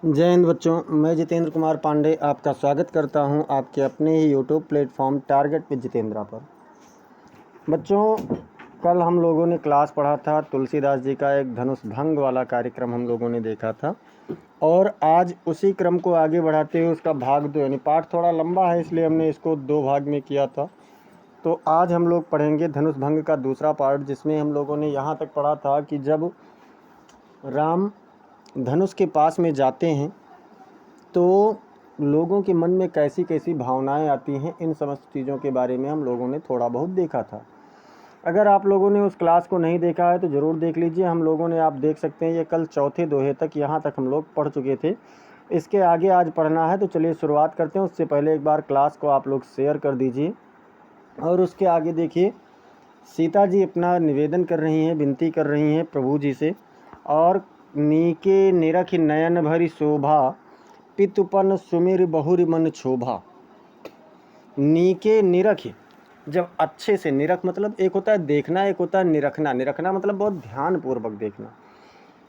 जय हिंद बच्चों, मैं जितेंद्र कुमार पांडे आपका स्वागत करता हूं आपके अपने ही YouTube platform target with Jitendra पर। बच्चों, कल हम लोगों ने क्लास पढ़ा था तुलसीदास जी का एक धनुष भंग वाला कार्यक्रम हम लोगों ने देखा था, और आज उसी क्रम को आगे बढ़ाते हुए उसका भाग 2 यानी पाठ थोड़ा लंबा है इसलिए हमने इसको 2 भाग में किया था। तो आज हम लोग पढ़ेंगे धनुष भंग का दूसरा पार्ट, जिसमें हम लोगों ने यहाँ तक पढ़ा था कि जब राम धनुष के पास में जाते हैं तो लोगों के मन में कैसी कैसी भावनाएं आती हैं, इन समस्त चीज़ों के बारे में हम लोगों ने थोड़ा बहुत देखा था। अगर आप लोगों ने उस क्लास को नहीं देखा है तो ज़रूर देख लीजिए। हम लोगों ने, आप देख सकते हैं, ये कल चौथे दोहे तक यहाँ तक हम लोग पढ़ चुके थे। इसके आगे आज पढ़ना है, तो चलिए शुरुआत करते हैं। उससे पहले एक बार क्लास को आप लोग शेयर कर दीजिए। और उसके आगे देखिए, सीता जी अपना निवेदन कर रही हैं, विनती कर रही हैं प्रभु जी से। और नीके निरख नयन भरी शोभा, पितुपन सुमिर बहुरि मन क्षोभा। नीके निरख, जब अच्छे से, निरख मतलब एक होता है देखना, एक होता है निरखना। निरखना मतलब बहुत ध्यानपूर्वक देखना।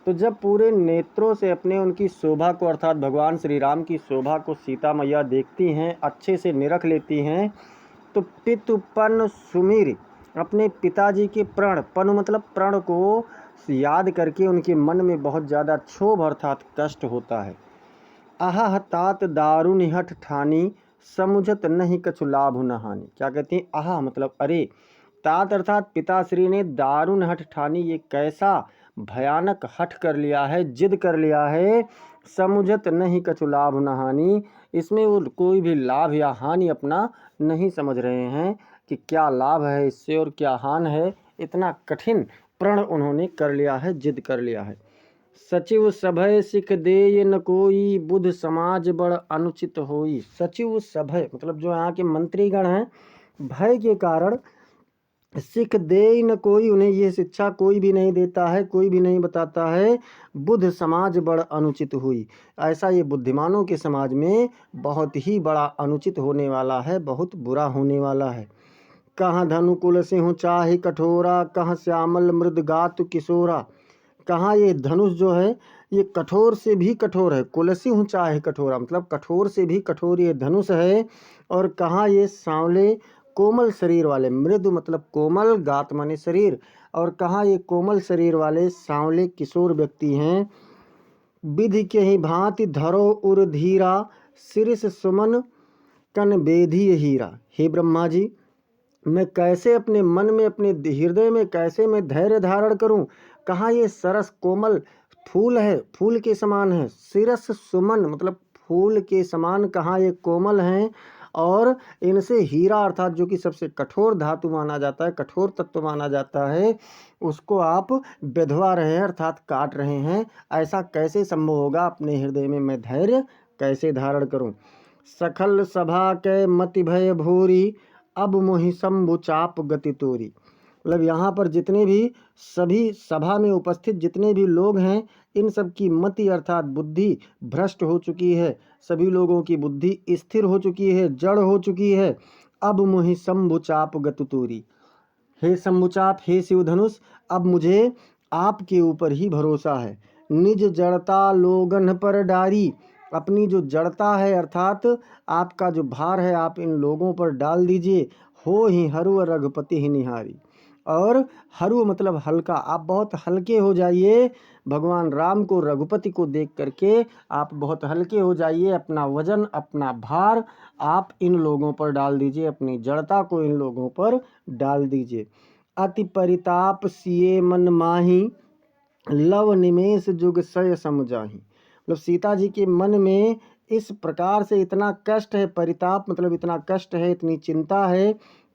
तो जब पूरे नेत्रों से अपने उनकी शोभा को, अर्थात भगवान श्री राम की शोभा को सीता मैया देखती हैं, अच्छे से निरख लेती हैं, तो पितुपन सुमिर, अपने पिताजी के प्रण, पनु मतलब प्रण को याद करके उनके मन में बहुत ज़्यादा क्षोभ अर्थात कष्ट होता है। आह तात दारुण हठ ठानी, समुझत नहीं कछु लाभ न हानि। क्या कहती हैं? आह मतलब अरे, तात अर्थात पिताश्री ने दारुण हठ ठानी, ये कैसा भयानक हठ कर लिया है, जिद कर लिया है। समुझत नहीं कछु लाभ न हानि, इसमें वो कोई भी लाभ या हानि अपना नहीं समझ रहे हैं कि क्या लाभ है इससे और क्या हानि है। इतना कठिन प्रण उन्होंने कर लिया है, जिद कर लिया है। सचिव सभय सिख देय न कोई, बुध समाज बड़ अनुचित होई। सचिव सभय मतलब जो यहाँ के मंत्रीगण हैं, भय के कारण सिख देय न कोई, उन्हें ये शिक्षा कोई भी नहीं देता है, कोई भी नहीं बताता है। बुध समाज बड़ अनुचित हुई, ऐसा ये बुद्धिमानों के समाज में बहुत ही बड़ा अनुचित होने वाला है, बहुत बुरा होने वाला है। कहाँ धनुकुल सिंह चाहे कठोरा, कहाँ श्यामल मृद गातु किशोरा। कहाँ ये धनुष जो है ये कठोर से भी कठोर है। कुलसी ऊंचा है कठोरा मतलब कठोर से भी कठोर ये धनुष है। और कहाँ ये सांवले कोमल शरीर वाले, मृदु मतलब कोमल, गात माने शरीर, और कहाँ ये कोमल शरीर वाले सांवले किशोर व्यक्ति हैं। विधि के ही भांति धरो उर धीरा, सिरिस सुमन कन बेधी हीरा। हे ब्रह्मा जी, मैं कैसे अपने मन में, अपने हृदय में कैसे मैं धैर्य धारण करूं। कहाँ ये सरस कोमल फूल है, फूल के समान है। सिरस सुमन मतलब फूल के समान कहाँ ये कोमल हैं, और इनसे हीरा अर्थात जो कि सबसे कठोर धातु माना जाता है, कठोर तत्व माना जाता है, उसको आप बेधवा रहे हैं अर्थात काट रहे हैं। ऐसा कैसे संभव होगा? अपने हृदय में मैं धैर्य कैसे धारण करूं। सखल सभा के मति भय भूरी, अब मोहि शंभु चाप गति तोरी। मतलब यहाँ पर जितने भी, सभी सभा में उपस्थित जितने भी लोग हैं, इन सब की मति अर्थात बुद्धि भ्रष्ट हो चुकी है। सभी लोगों की बुद्धि स्थिर हो चुकी है, जड़ हो चुकी है। अब मोहि शंभु चाप गति तोरी। हे शंभुचाप, हे शिवधनुष, अब मुझे आपके ऊपर ही भरोसा है। निज जड़ता लोगन पर डारी, अपनी जो जड़ता है अर्थात आपका जो भार है आप इन लोगों पर डाल दीजिए। हो ही हरू रघुपति ही निहारी, और हरू मतलब हल्का, आप बहुत हल्के हो जाइए। भगवान राम को, रघुपति को देख करके आप बहुत हल्के हो जाइए। अपना वजन, अपना भार आप इन लोगों पर डाल दीजिए, अपनी जड़ता को इन लोगों पर डाल दीजिए। अति परिताप सिए मन माही, लव निमेष जुग सय समझाही। मतलब सीता जी के मन में इस प्रकार से इतना कष्ट है, परिताप मतलब इतना कष्ट है, इतनी चिंता है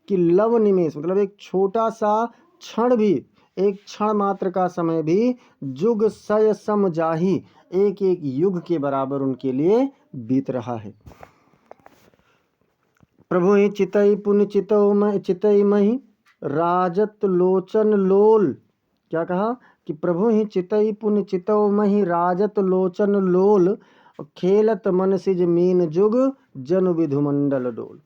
कि लव निमेष मतलब एक छोटा सा क्षण भी, एक क्षण मात्र का समय भी, जुग सय समझाही, एक एक युग के बराबर उनके लिए बीत रहा है। प्रभु ही चितई पुन चितई मही, राजत लोचन लोल। क्या कहा कि प्रभु ही चितई पुन चितौ मही, राजत लोचन लोल, खेलत मन सिज मीन जुग, जन विधुमंडल डोल।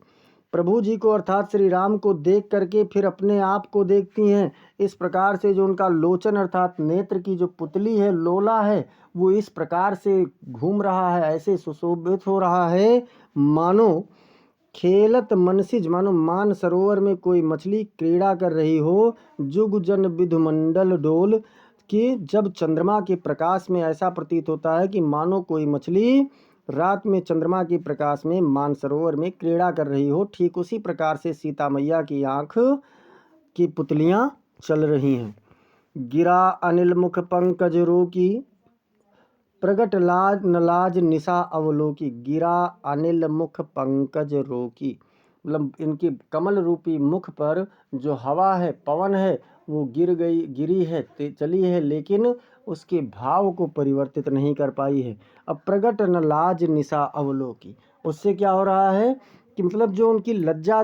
प्रभु जी को अर्थात श्री राम को देख करके फिर अपने आप को देखती हैं। इस प्रकार से जो उनका लोचन अर्थात नेत्र की जो पुतली है, लोला है, वो इस प्रकार से घूम रहा है, ऐसे सुशोभित हो रहा है मानो खेलत मनसिज, मानो मान सरोवर में कोई मछली क्रीड़ा कर रही हो। जुग जन विधुमंडल डोल, कि जब चंद्रमा के प्रकाश में ऐसा प्रतीत होता है कि मानो कोई मछली रात में चंद्रमा के प्रकाश में मानसरोवर में क्रीड़ा कर रही हो, ठीक उसी प्रकार से सीता मैया की आँख की पुतलियाँ चल रही हैं। गिरा अनिल मुख पंकज रोकी, प्रगट लाज नलाज निशा अवलोकी। गिरा अनिल मुख पंकज रोकी, मतलब इनकी कमल रूपी मुख पर जो हवा है, पवन है, वो गिरी है, चली है, लेकिन उसके भाव को परिवर्तित नहीं कर पाई है। अब प्रगट न लाज निशा अवलोकी, उससे क्या हो रहा है कि मतलब जो उनकी लज्जा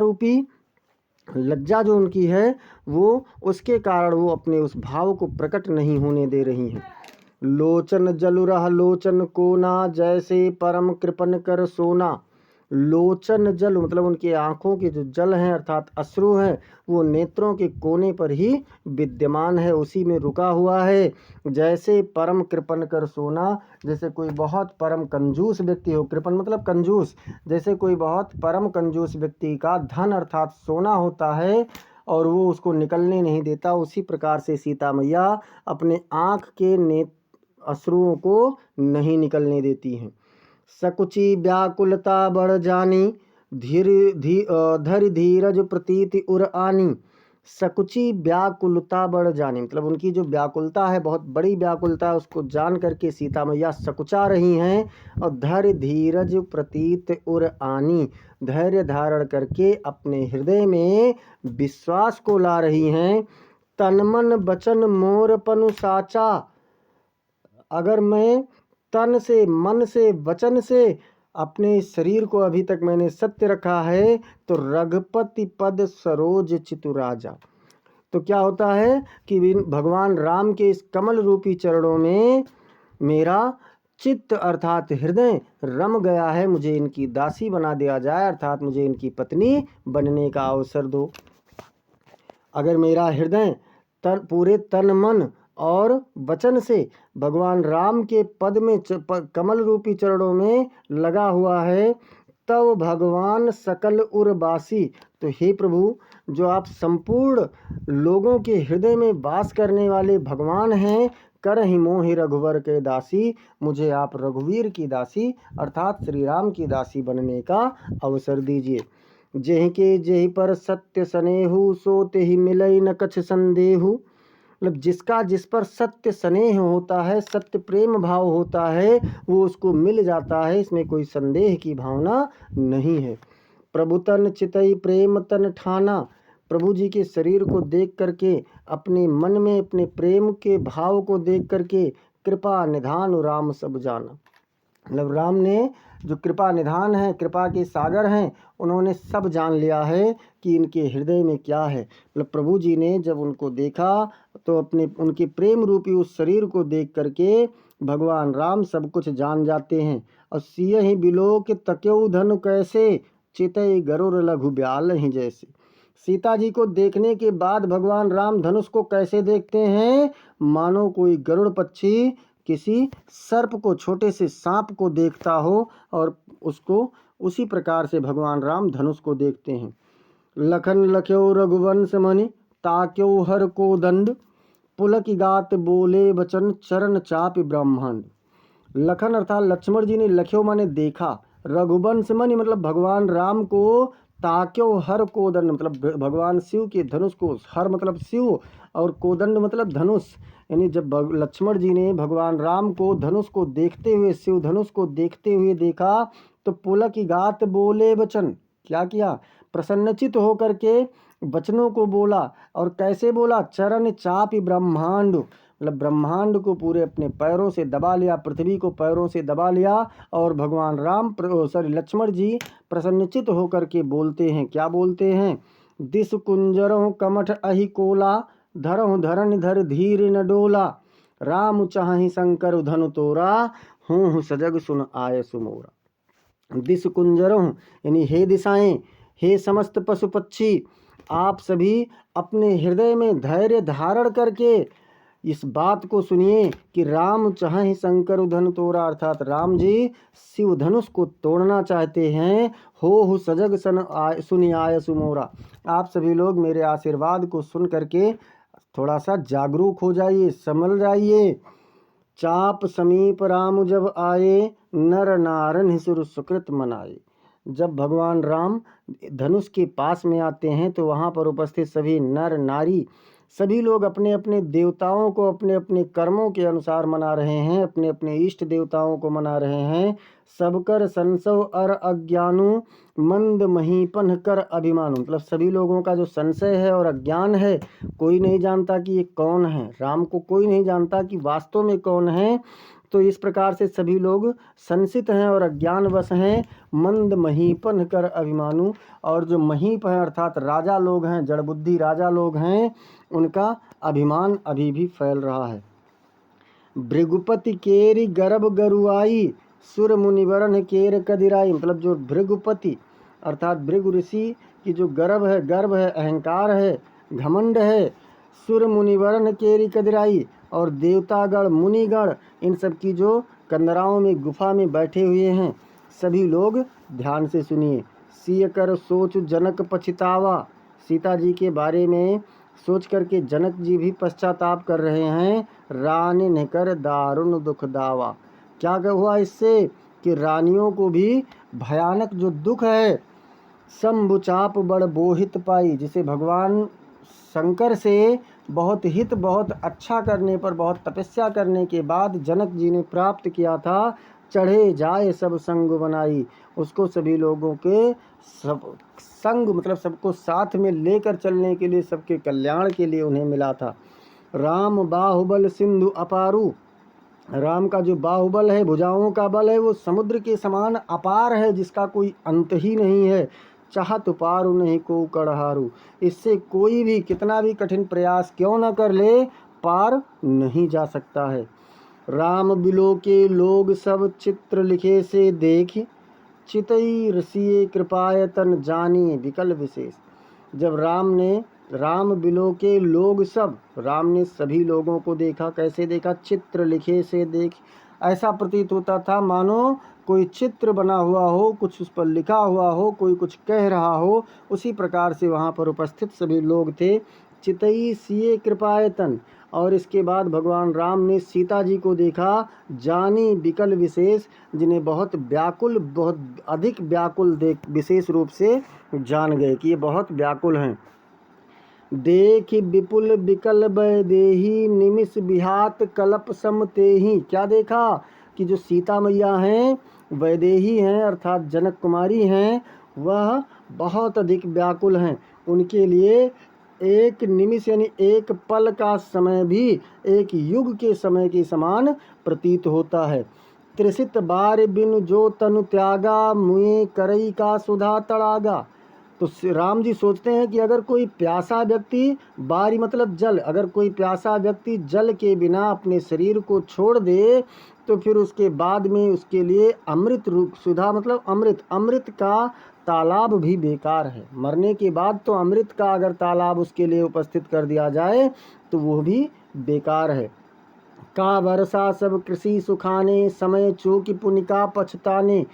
जो उनकी है, वो उसके कारण वो अपने उस भाव को प्रकट नहीं होने दे रही हैं। लोचन जलुरह लोचन कोना, जैसे परम कृपन कर सोना। लोचन जल मतलब उनकी आँखों के जो जल हैं अर्थात अश्रु हैं, वो नेत्रों के कोने पर ही विद्यमान है, उसी में रुका हुआ है। जैसे परम कृपन कर सोना, जैसे कोई बहुत परम कंजूस व्यक्ति हो, कृपन मतलब कंजूस, जैसे कोई बहुत परम कंजूस व्यक्ति का धन अर्थात सोना होता है और वो उसको निकलने नहीं देता, उसी प्रकार से सीता मैया अपने आँख के अश्रुओं को नहीं निकलने देती हैं। सकुची व्याकुलता बढ़ जानी, धर धीरज प्रतीति उर आनी। सकुची व्याकुलता बढ़ जानी, मतलब उनकी जो व्याकुलता है, बहुत बड़ी व्याकुलता है, उसको जान करके सीता मैया सकुचा रही हैं। और धर धीरज प्रतीत उर आनी, धैर्य धारण करके अपने हृदय में विश्वास को ला रही हैं। तन मन वचन मोर पनु साचा, अगर मैं तन से, मन से, वचन से अपने शरीर को अभी तक मैंने सत्य रखा है, तो रघुपति पद सरोज चितुराजा। तो क्या होता है कि भगवान राम के इस कमल रूपी चरणों में मेरा चित्त अर्थात हृदय रम गया है, मुझे इनकी दासी बना दिया जाए, अर्थात मुझे इनकी पत्नी बनने का अवसर दो। अगर मेरा हृदय पूरे तन मन और वचन से भगवान राम के पद में कमल रूपी चरणों में लगा हुआ है, तब भगवान सकल उर्वासी, तो हे प्रभु, जो आप संपूर्ण लोगों के हृदय में वास करने वाले भगवान हैं, करहि मोहि रघुवर के दासी, मुझे आप रघुवीर की दासी अर्थात श्री राम की दासी बनने का अवसर दीजिए। जेहि के जेहि पर सत्य स्नेहु, सो तेहि मिलई न कछ संदेहु, मतलब जिसका जिस पर सत्य स्नेह होता है, सत्य प्रेम भाव होता है, वो उसको मिल जाता है, इसमें कोई संदेह की भावना नहीं है। प्रभु तन चितई प्रेम तन ठाना, प्रभु जी के शरीर को देख करके अपने मन में अपने प्रेम के भाव को देख करके कृपा निधान राम सब जाना, मतलब राम ने जो कृपा निधान है, कृपा के सागर हैं, उन्होंने सब जान लिया है कि इनके हृदय में क्या है। मतलब प्रभु जी ने जब उनको देखा तो अपने उनके प्रेम रूपी उस शरीर को देख करके भगवान राम सब कुछ जान जाते हैं। और सियहि बिलोक तक्यउ धनु कैसे, चितई गरुड़ लघु ब्याल ही जैसे। सीता जी को देखने के बाद भगवान राम धनुष को कैसे देखते हैं, मानो कोई गरुड़ पक्षी किसी सर्प को, छोटे से सांप को देखता हो, और उसको उसी प्रकार से भगवान राम धनुष को देखते हैं। लखन लख्यो रघुवंश मणि, ताक्यो हर को दंड, पुलक गात बोले वचन, चरण चापि ब्रह्मांड। लखन अर्थात लक्ष्मण जी ने, लख्यो माने देखा, रघुवंश मणि मतलब भगवान राम को, ताक्यो हर कोदंड मतलब भगवान शिव के धनुष को, हर मतलब शिव और कोदंड मतलब धनुष, यानी जब लक्ष्मण जी ने भगवान राम को धनुष को देखते हुए, शिव धनुष को देखते हुए देखा, तो पुलक गात बोले वचन, क्या किया, प्रसन्नचित होकर के वचनों को बोला। और कैसे बोला, चरण चापि ब्रह्मांड, मतलब ब्रह्मांड को पूरे अपने पैरों से दबा लिया, पृथ्वी को पैरों से दबा लिया। और भगवान लक्ष्मण जी प्रसन्नचित होकर के बोलते हैं, क्या बोलते हैं, दिस कुंजरों कमठ अहि कोला, धरहु धरन धर धीर न डोला, राम चाहि शंकर धनु तोरा, हूँ सजग सुन आय सुमोरा। दिस कुंजरों यानी हे दिशाएं, हे समस्त पशु पक्षी, आप सभी अपने हृदय में धैर्य धारण करके इस बात को सुनिए कि राम चाहे शंकर धनु तोड़ा, अर्थात राम जी शिव धनुष को तोड़ना चाहते हैं। हो सजग सुनि आय सुमोरा। आप सभी लोग मेरे आशीर्वाद को सुन करके थोड़ा सा जागरूक हो जाइए, संभल जाइए। चाप समीप राम जब आए, नर नारन सुर सुकृत मनाए। जब भगवान राम धनुष के पास में आते हैं तो वहाँ पर उपस्थित सभी नर नारी सभी लोग अपने अपने देवताओं को अपने अपने कर्मों के अनुसार मना रहे हैं, अपने अपने इष्ट देवताओं को मना रहे हैं। सबकर संशय अर अज्ञानु, मंद महीपन कर अभिमानु। मतलब सभी लोगों का जो संशय है और अज्ञान है, कोई नहीं जानता कि ये कौन है, राम को कोई नहीं जानता कि वास्तव में कौन है। तो इस प्रकार से सभी लोग संशित हैं और अज्ञानवश हैं। मंद महीपन कर अभिमानु, और जो महीप हैं अर्थात राजा लोग हैं, जड़ बुद्धि राजा लोग हैं, उनका अभिमान अभी भी फैल रहा है। भृगुपति केरी गर्भ गरुआई, सुर मुनिवरन केर कदिराई। मतलब जो भृगुपति अर्थात भृगु ऋषि की जो गर्भ है, अहंकार है, घमंड है, सुर मुनिवरन केरी कदिराई, और देवतागण मुनिगण इन सब की जो कंदराओं में गुफा में बैठे हुए हैं, सभी लोग ध्यान से सुनिए। सिय कर सोच जनक पछतावा। सीता जी के बारे में सोच करके जनक जी भी पश्चाताप कर रहे हैं। रानी ने कर दारुण दुख दावा। क्या हुआ इससे कि रानियों को भी भयानक जो दुख है, शंभुचाप बड़ बोहित पाई, जिसे भगवान शंकर से बहुत हित, बहुत अच्छा करने पर, बहुत तपस्या करने के बाद जनक जी ने प्राप्त किया था। चढ़े जाए सब संग बनाई, उसको सभी लोगों के सब संग मतलब सबको साथ में लेकर चलने के लिए, सबके कल्याण के लिए उन्हें मिला था। राम बाहुबल सिंधु अपारू। राम का जो बाहुबल है, भुजाओं का बल है, वो समुद्र के समान अपार है, जिसका कोई अंत ही नहीं है। चाहत पारु नहीं को कड़हारू। इससे कोई भी कितना भी कठिन प्रयास क्यों न कर ले, पार नहीं जा सकता है। राम बिलो के लोग सब चित्र लिखे से देख, चितई ऋषि कृपायतन जानी विकल विशेष। जब राम बिलो के लोग सब, राम ने सभी लोगों को देखा। कैसे देखा? चित्र लिखे से देख। ऐसा प्रतीत होता था मानो कोई चित्र बना हुआ हो, कुछ उस पर लिखा हुआ हो, कोई कुछ कह रहा हो, उसी प्रकार से वहाँ पर उपस्थित सभी लोग थे। चितई सिए कृपायतन। और इसके बाद भगवान राम ने सीता जी को देखा। जानी विकल विशेष, जिन्हें बहुत व्याकुल, बहुत अधिक व्याकुल देख विशेष रूप से जान गए कि ये बहुत व्याकुल हैं। देख विपुल विकल वैदेही, निमिष विहात कल्प समतेही। क्या देखा कि जो सीता मैया हैं, वैदेही हैं अर्थात जनक कुमारी हैं, वह बहुत अधिक व्याकुल हैं। उनके लिए एक निमिष यानी एक पल का समय भी एक युग के समय के समान प्रतीत होता है। त्रिसित बार बिन जो तनु त्यागा, मुए करई का सुधा तड़ागा। तो राम जी सोचते हैं कि अगर कोई प्यासा व्यक्ति, बारी मतलब जल, अगर कोई प्यासा व्यक्ति जल के बिना अपने शरीर को छोड़ दे तो फिर उसके बाद में उसके लिए अमृत रूप, सुधा मतलब अमृत, अमृत का तालाब भी बेकार है। मरने के बाद तो अमृत का अगर तालाब उसके लिए उपस्थित कर दिया जाए तो वो भी बेकार है। का वर्षा सब कृषि सुखाने, समय चूकी पुनिका पछताने।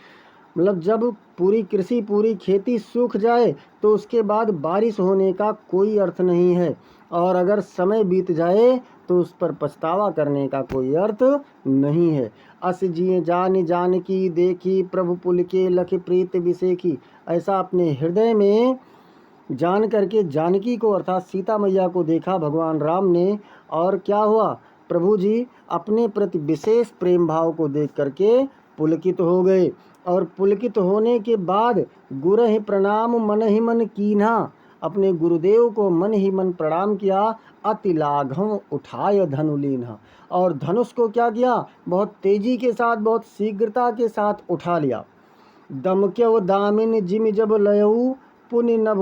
मतलब जब पूरी कृषि, पूरी खेती सूख जाए तो उसके बाद बारिश होने का कोई अर्थ नहीं है, और अगर समय बीत जाए तो उस पर पछतावा करने का कोई अर्थ नहीं है। अस जिए जान जानकी देखी, प्रभु पुल के लख प्रीत विसेखी। ऐसा अपने हृदय में जान करके जानकी को अर्थात सीता मैया को देखा भगवान राम ने, और क्या हुआ? प्रभु जी अपने प्रति विशेष प्रेम भाव को देख करके पुलकित हो गए। और पुलकित होने के बाद गुरहि प्रणाम मन ही मन कीन्हा, अपने गुरुदेव को मन ही मन प्रणाम किया। अति लाघव उठाय धनु लीन्हा, और धनुष को क्या किया? बहुत तेजी के साथ, बहुत शीघ्रता के साथ उठा लिया। दमक्यव दामिन जिमि जब लयऊ, पुनि नभ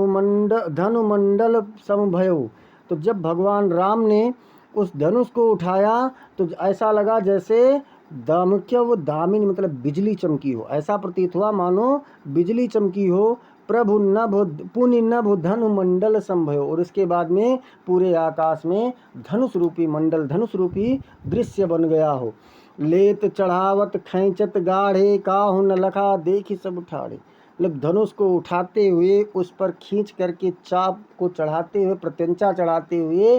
धनु मंडल समभयऊ। तो जब भगवान राम ने उस धनुष को उठाया तो ऐसा लगा जैसे दमक्यव दामिन मतलब बिजली चमकी हो। ऐसा प्रतीत हुआ मानो बिजली चमकी हो, प्रभु नभ पुनि नभ धनु मंडल संभयो, और इसके बाद में पूरे आकाश में धनुष रूपी मंडल, धनुष रूपी दृश्य बन गया हो। लेत चढ़ावत खैंचत गाढ़े, काहू न लखा देखी सब ठाड़े। मतलब धनुष को उठाते हुए, उस पर खींच करके चाप को चढ़ाते हुए, प्रत्यंचा चढ़ाते हुए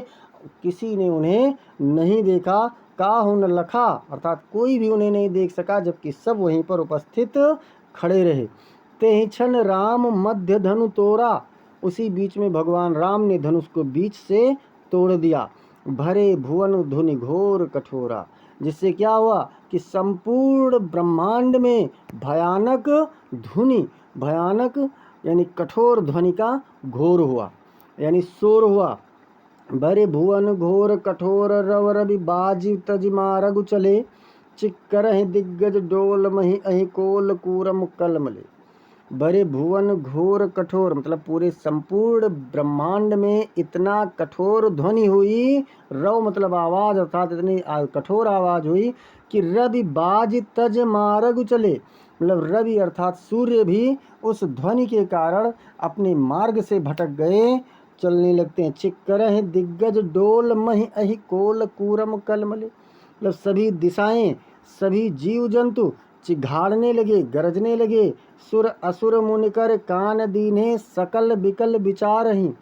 किसी ने उन्हें नहीं देखा। काहू न लखा, अर्थात कोई भी उन्हें नहीं देख सका, जबकि सब वहीं पर उपस्थित खड़े रहे। तेहि क्षण राम मध्य धनु तोड़ा, उसी बीच में भगवान राम ने धनुष को बीच से तोड़ दिया। भरे भुवन धुनि घोर कठोरा, जिससे क्या हुआ कि संपूर्ण ब्रह्मांड में भयानक धुनि, भयानक यानी कठोर ध्वनि का घोर हुआ, यानी शोर हुआ। भरे भुवन घोर कठोर, रव रवि बाजी तज मारगु चले, चिक्कर दिग्गज डोल मही अहि कोल कूरम कलमले। भरे भुवन घोर कठोर, मतलब पूरे संपूर्ण ब्रह्मांड में इतना कठोर ध्वनि हुई। रव मतलब आवाज़, अर्थात इतनी कठोर आवाज़ हुई कि रवि बाज तज मारग चले, मतलब रवि अर्थात सूर्य भी उस ध्वनि के कारण अपने मार्ग से भटक गए, चलने लगते हैं। चिक्कर दिग्गज डोल मही अहि कोल कूरम कलमले, मतलब सभी दिशाएं, सभी जीव जंतु चिघाड़ने लगे, गरजने लगे। सुर असुर मुनिकर कान दीने, सकल बिकल विचार ही।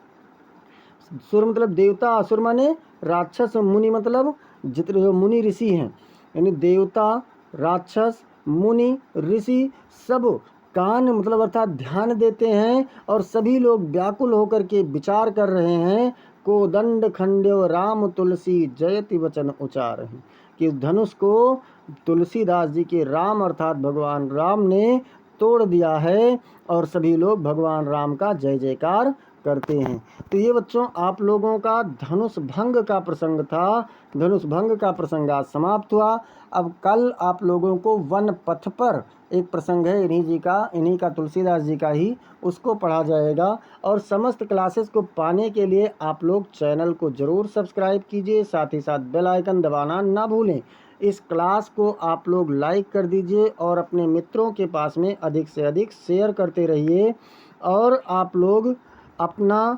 सुर मतलब देवता, असुर माने राक्षस, मुनि मतलब जितने जो मुनि ऋषि हैं, यानी देवता, राक्षस, मुनि, ऋषि सब कान मतलब अर्थात ध्यान देते हैं, और सभी लोग व्याकुल होकर के विचार कर रहे हैं। को दंड खंड्यो राम तुलसी जयति वचन उचार हैं, कि धनुष को तुलसीदास जी के राम अर्थात भगवान राम ने तोड़ दिया है, और सभी लोग भगवान राम का जय जयकार करते हैं। तो ये बच्चों आप लोगों का धनुष भंग का प्रसंग था। धनुष भंग का प्रसंग आज समाप्त हुआ। अब कल आप लोगों को वन पथ पर एक प्रसंग है इन्हीं का तुलसीदास जी का ही, उसको पढ़ा जाएगा। और समस्त क्लासेस को पाने के लिए आप लोग चैनल को ज़रूर सब्सक्राइब कीजिए, साथ ही साथ बेल आइकन दबाना ना भूलें। इस क्लास को आप लोग लाइक कर दीजिए और अपने मित्रों के पास में अधिक से अधिक शेयर करते रहिए, और आप लोग अपना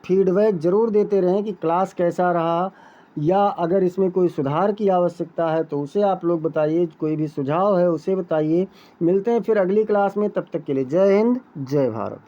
फीडबैक ज़रूर देते रहें कि क्लास कैसा रहा, या अगर इसमें कोई सुधार की आवश्यकता है तो उसे आप लोग बताइए, कोई भी सुझाव है उसे बताइए। मिलते हैं फिर अगली क्लास में, तब तक के लिए जय हिंद, जय भारत।